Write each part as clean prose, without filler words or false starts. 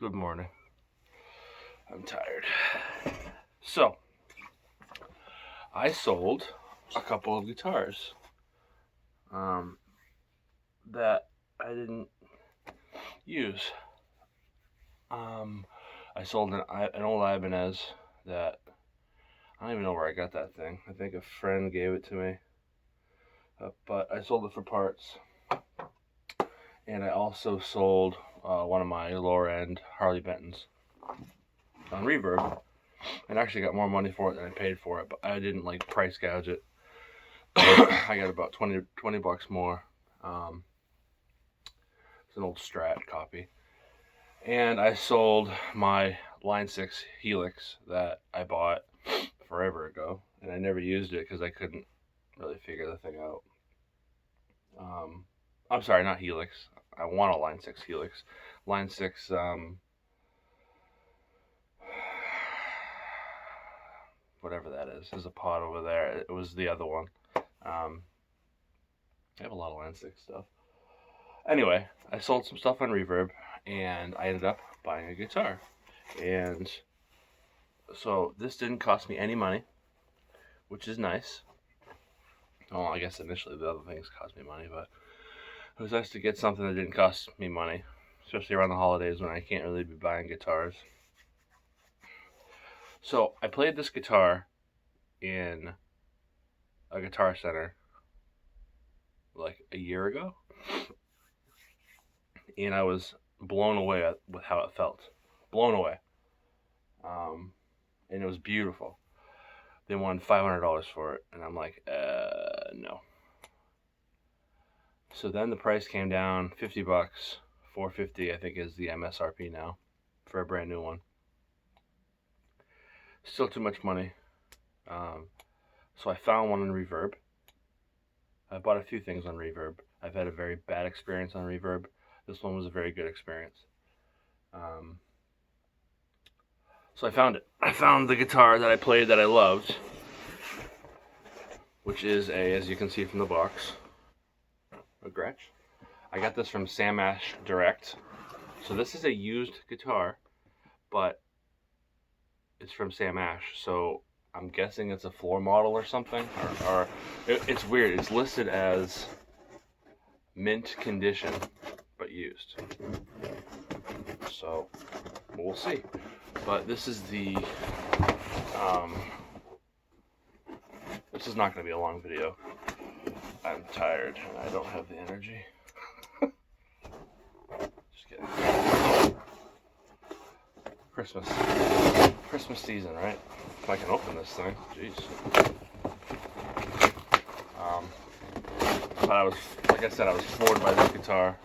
Good morning. I'm tired. So, I sold a couple of guitars that I didn't use. I sold an old Ibanez that I don't even know where I got that thing. I think a friend gave it to me, but I sold it for parts. And I also sold one of my lower end Harley Bentons on Reverb, and actually got more money for it than I paid for it, but I didn't like price gouge it. I got about 20 bucks more. It's an old Strat copy. And I sold my Line 6 Helix that I bought forever ago, and I never used it because I couldn't really figure the thing out. I'm sorry, not Helix. I want a Line 6 Helix. Line 6, whatever that is. There's a pod over there. It was the other one. I have a lot of Line 6 stuff. Anyway, I sold some stuff on Reverb, and I ended up buying a guitar. And so this didn't cost me any money, which is nice. Well, I guess initially the other things cost me money, but it was nice to get something that didn't cost me money, especially around the holidays when I can't really be buying guitars. So I played this guitar in a Guitar Center like a year ago, and I was blown away with how it felt. Blown away. And it was beautiful. They wanted $500 for it, and I'm like, no. So then the price came down 50 bucks, $450 I think is the MSRP now for a brand new one. Still too much money. So I found one on Reverb. I bought a few things on Reverb. I've had a very bad experience on Reverb. This one was a very good experience. So I found it. I found the guitar that I played that I loved, which is as you can see from the box, a Gretsch. I got this from Sam Ash Direct. So this is a used guitar, but it's from Sam Ash. So I'm guessing it's a floor model or something, or it's weird. It's listed as mint condition, but used. So we'll see. But this is the, this is not going to be a long video. I'm tired and I don't have the energy. Just kidding. Christmas season, right? If I can open this thing, jeez. But I was, like I said, I was floored by this guitar.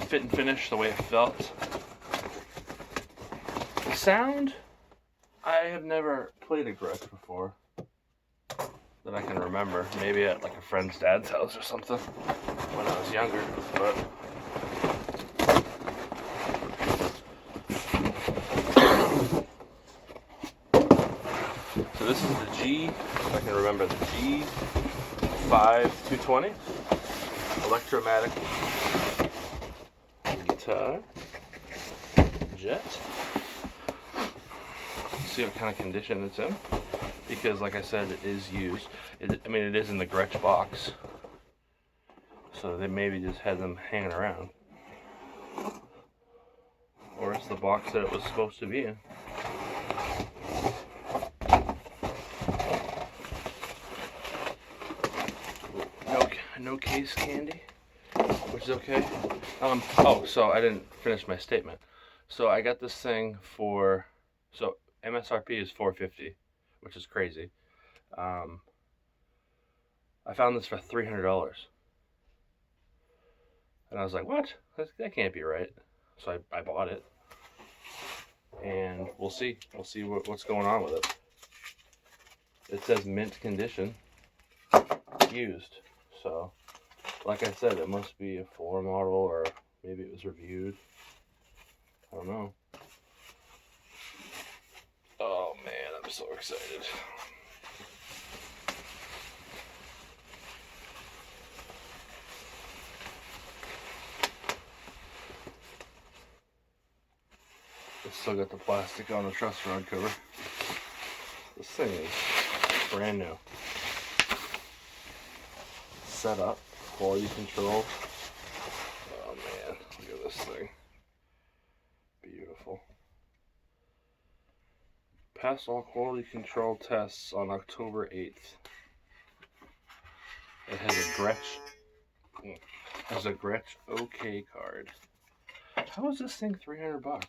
Fit and finish, the way it felt. The sound, I have never played a Gretsch before that I can remember. Maybe at like a friend's dad's house or something when I was younger, but so this is the if I can remember, the G5220 electromatic guitar jet. See what kind of condition it's in, because like I said, it is used. It is in the Gretsch box, so they maybe just had them hanging around, or it's the box that it was supposed to be in. No case candy, which is okay. Oh, so I didn't finish my statement. So I got this thing for, so MSRP is $450, which is crazy. I found this for $300, and I was like, what? That can't be right. So I bought it, and we'll see what's going on with it. It says mint condition, used. So, like I said, it must be a floor model, or maybe it was reviewed. I don't know. Oh man, I'm so excited. It's still got the plastic on the truss rod cover. This thing is brand new. Set up, quality control. Oh man, look at this thing. Beautiful. Passed all quality control tests on October 8th. It has a Gretsch OK card. How is this thing $300?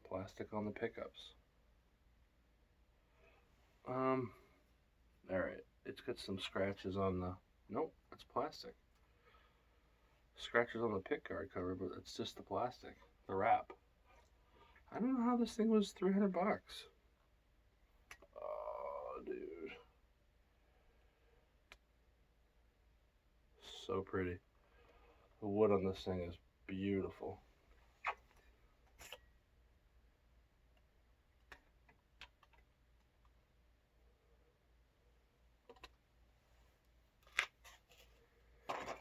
Plastic on the pickups. Alright, it's got some scratches on the, nope, it's plastic. Scratches on the pick guard cover, but it's just the plastic, the wrap. I don't know how this thing was $300. Oh, dude. So pretty. The wood on this thing is beautiful.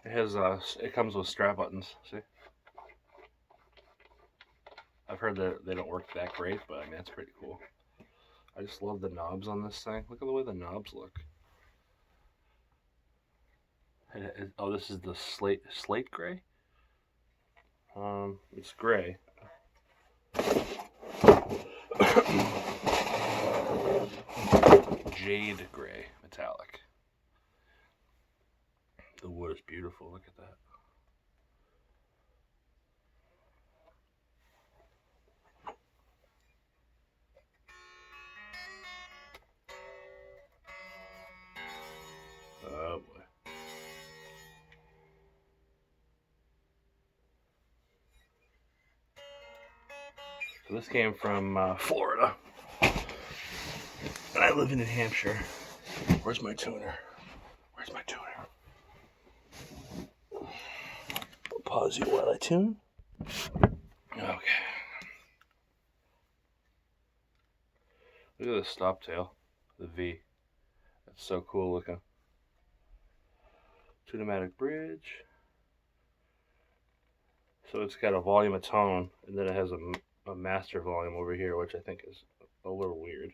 It has it comes with strap buttons. See, I've heard that they don't work that great, but I mean that's pretty cool. I just love the knobs on this thing. Look at the way the knobs look. Oh, this is the slate gray. It's gray. Jade gray, metallic. The wood is beautiful. Look at that. Oh boy. So this came from Florida. And I live in New Hampshire. Where's my tuner? Where's my tuner? I'll pause you while I tune. Okay. Look at the stop tail. The V. That's so cool looking. Tunematic bridge. So it's got a volume of tone, and then it has a master volume over here, which I think is a little weird.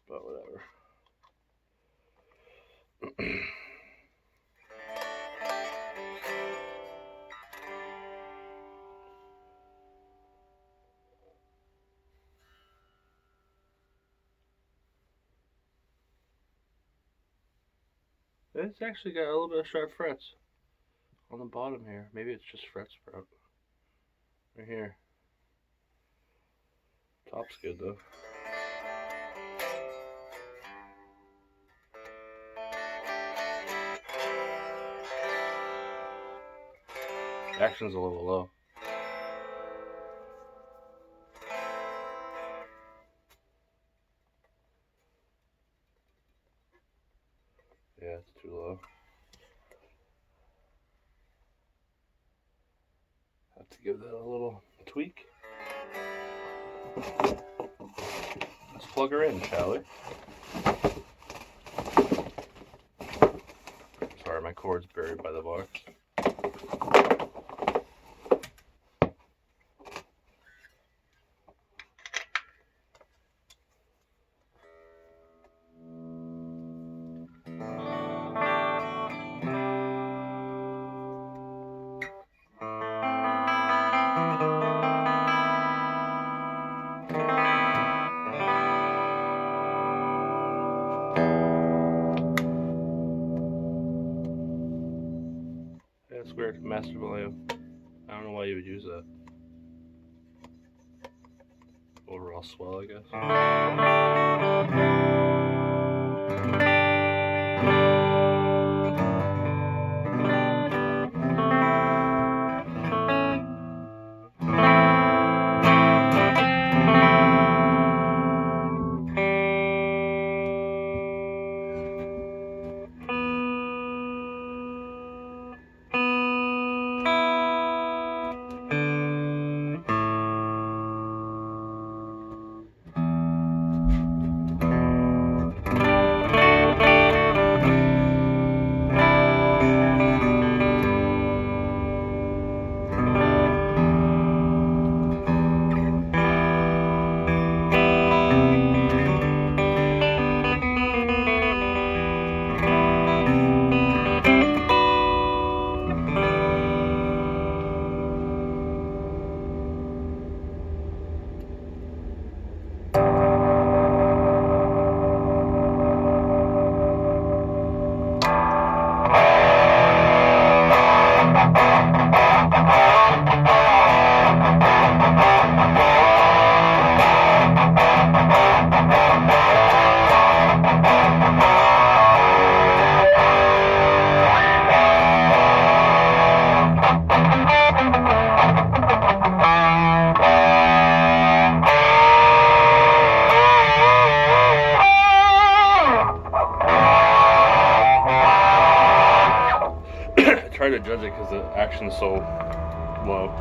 But whatever. It's actually got a little bit of sharp frets on the bottom here. Maybe it's just fret sprout. Right here. Top's good though. Action's a little low. Yeah, it's too low. Have to give that a little tweak. Let's plug her in, shall we? Sorry, my cord's buried by the box. That's weird. Master volume. I don't know why you would use that. Overall swell, I guess. because the action's so low.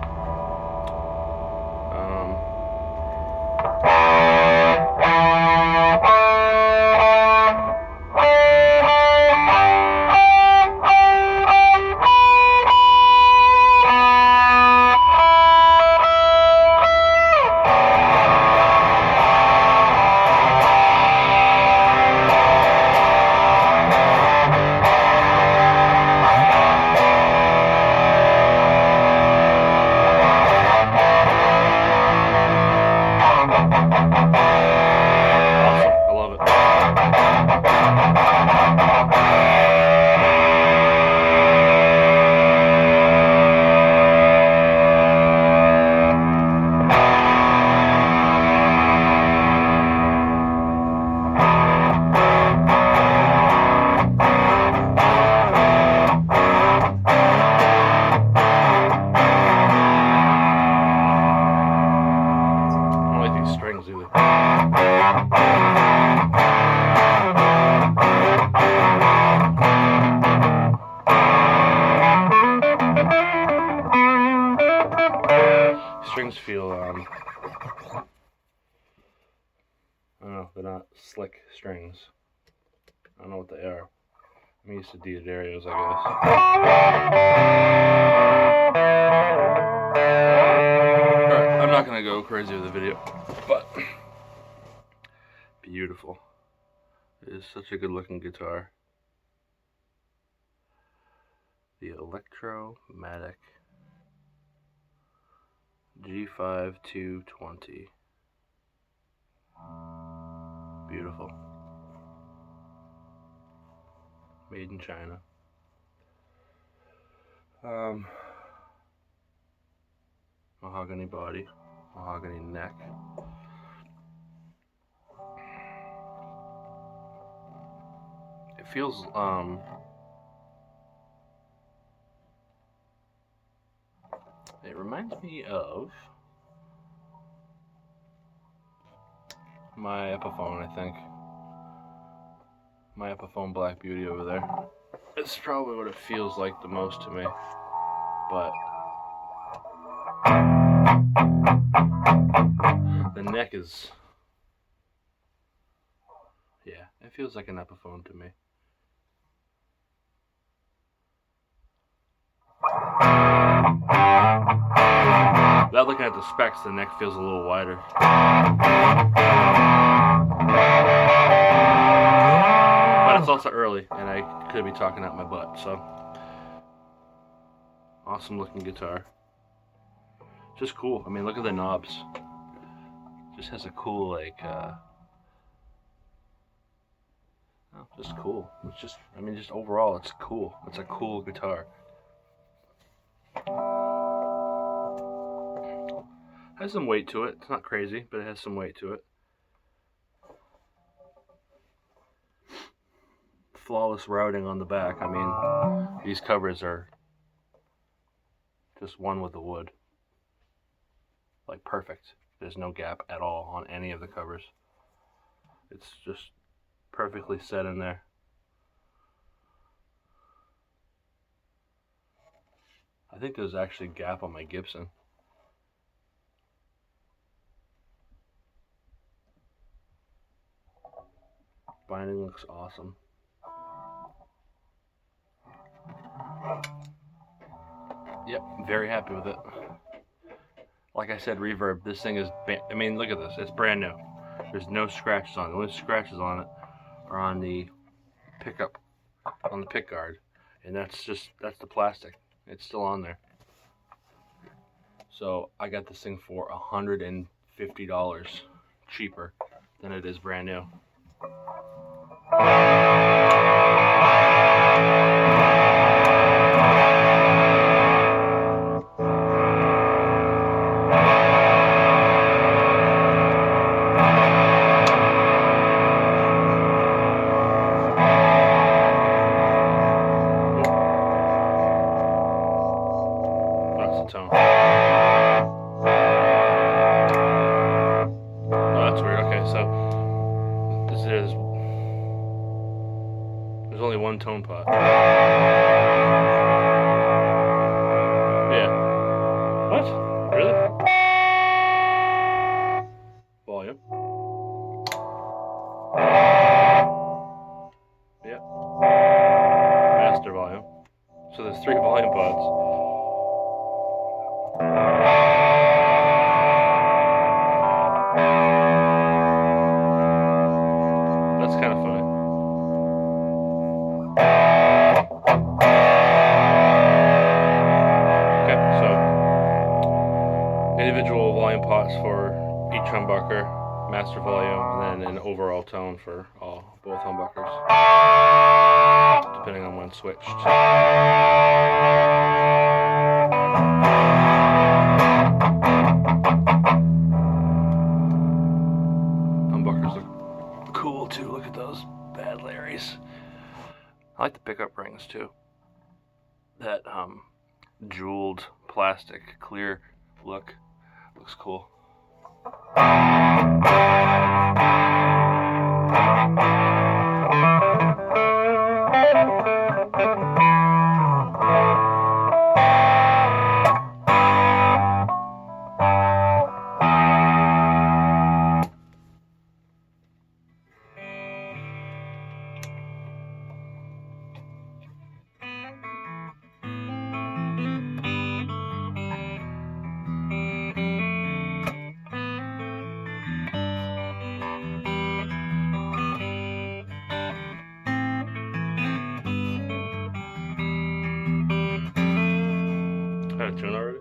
Strings feel, I don't know, they're not slick strings. I don't know what they are. I'm used to Diodario's, I guess. Alright, I'm not gonna go crazy with the video, but beautiful. It is such a good looking guitar. The Electromatic G5220. Beautiful. Made in China. Mahogany body, mahogany neck. It feels it reminds me of my Epiphone, I think. My Epiphone Black Beauty over there. It's probably what it feels like the most to me. But the neck is, yeah, it feels like an Epiphone to me. Without looking at the specs, the neck feels a little wider. But it's also early, and I could be talking out my butt, so. Awesome looking guitar. Just cool. I mean, look at the knobs. Just has a cool, like, oh, just cool. It's just, I mean, just overall, it's cool. It's a cool guitar. Has some weight to it. It's not crazy, but it has some weight to it. Flawless routing on the back. I mean, these covers are just one with the wood. Like perfect. There's no gap at all on any of the covers. It's just perfectly set in there. I think there's actually a gap on my Gibson. Binding looks awesome. Yep, very happy with it. Like I said, Reverb, this thing is, I mean, look at this, it's brand new. There's no scratches on it. The only scratches on it are on the pickup, on the pick guard. And that's the plastic. It's still on there. So I got this thing for $150 cheaper than it is brand new. Tone. Oh, that's weird. Okay, so there's only one tone pot. individual volume pots for each humbucker, master volume, and then an overall tone for both humbuckers, depending on when switched. Humbuckers look cool too. Look at those bad Larrys. I like the pickup rings too. That jeweled plastic clear look looks cool. Had a tune already?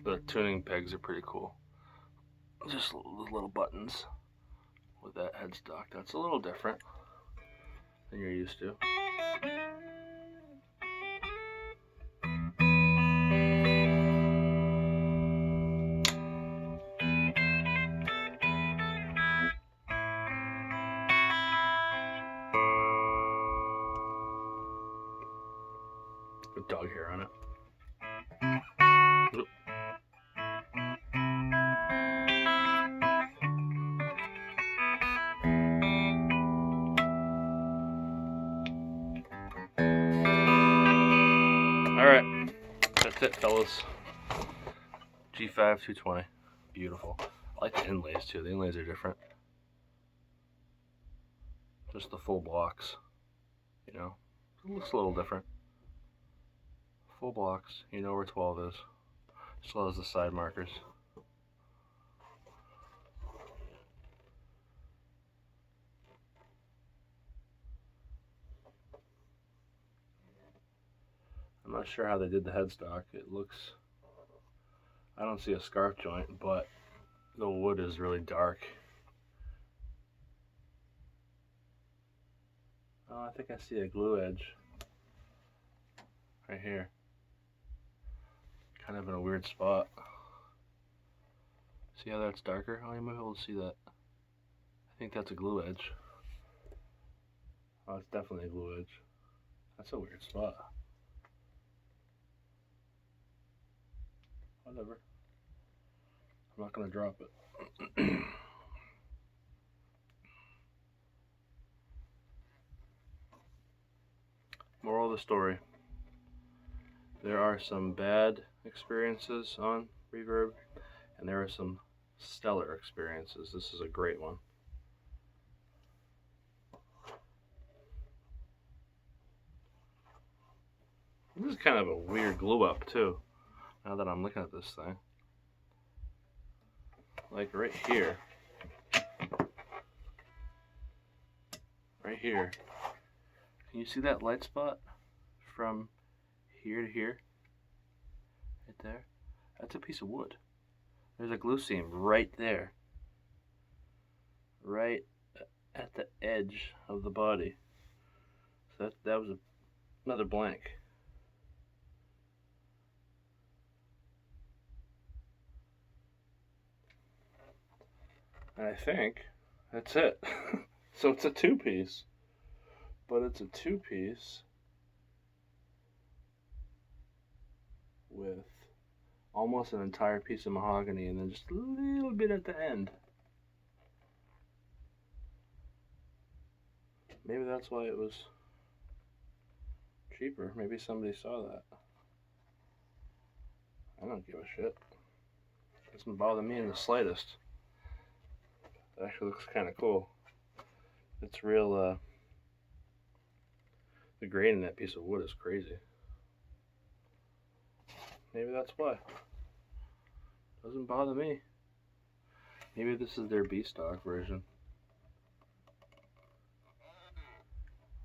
The tuning pegs are pretty cool. Just little buttons with that headstock. That's a little different than you're used to. With dog hair on it. Oop. Alright, that's it, fellas. G5220. Beautiful. I like the inlays too. The inlays are different. Just the full blocks. You know, it looks a little different. Full blocks, you know where 12 is, as well as the side markers. I'm not sure how they did the headstock. It looks, I don't see a scarf joint, but the wood is really dark. Oh, I think I see a glue edge right here. Kind of in a weird spot. See how that's darker? Oh, you might be able to see that. I think that's a glue edge. Oh, it's definitely a glue edge. That's a weird spot. Whatever. I'm not gonna drop it. Moral of the story. There are some bad experiences on Reverb, and there are some stellar experiences. This is a great one. This is kind of a weird glue up too, now that I'm looking at this thing. Like right here. Right here. Can you see that light spot from here to here? Right there? That's a piece of wood. There's a glue seam right there. Right at the edge of the body. So that was another blank. And I think that's it. So it's a two-piece. But it's a two-piece with almost an entire piece of mahogany and then just a little bit at the end. Maybe that's why it was cheaper. Maybe somebody saw that. I don't give a shit. It doesn't bother me in the slightest. It actually looks kind of cool. It's real, the grain in that piece of wood is crazy. Maybe that's why. Doesn't bother me. Maybe this is their B-stock version.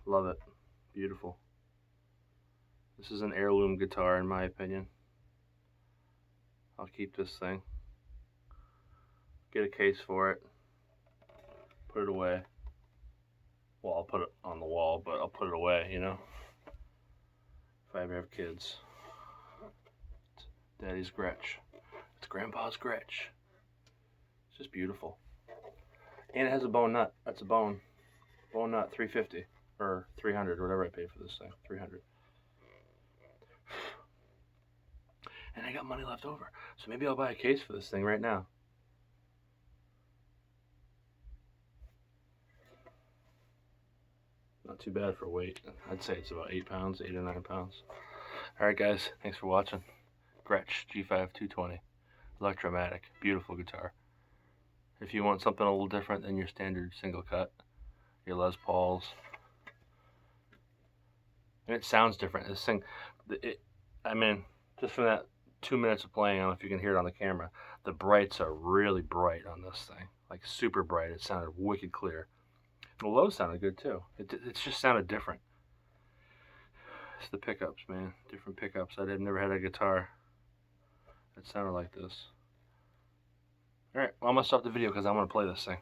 Love it. Beautiful. This is an heirloom guitar in my opinion. I'll keep this thing. Get a case for it. Put it away. Well, I'll put it on the wall, but I'll put it away, you know? If I ever have kids. It's Daddy's Gretsch. It's Grandpa's Gretsch. It's just beautiful. And it has a bone nut. That's a bone. Bone nut, $350 or $300, whatever I paid for this thing. $300. And I got money left over, so maybe I'll buy a case for this thing right now. Not too bad for weight. I'd say it's about 8 pounds, 8 or 9 pounds. Alright guys, thanks for watching. Gretsch G5220. Electromatic. Beautiful guitar. If you want something a little different than your standard single cut, your Les Pauls. And it sounds different. This thing, I mean, just from that 2 minutes of playing, I don't know if you can hear it on the camera, the brights are really bright on this thing. Like super bright. It sounded wicked clear. The lows sounded good too. It just sounded different. It's the pickups, man. Different pickups. I've never had a guitar that sounded like this. Alright, well, I'm going to stop the video because I'm going to play this thing.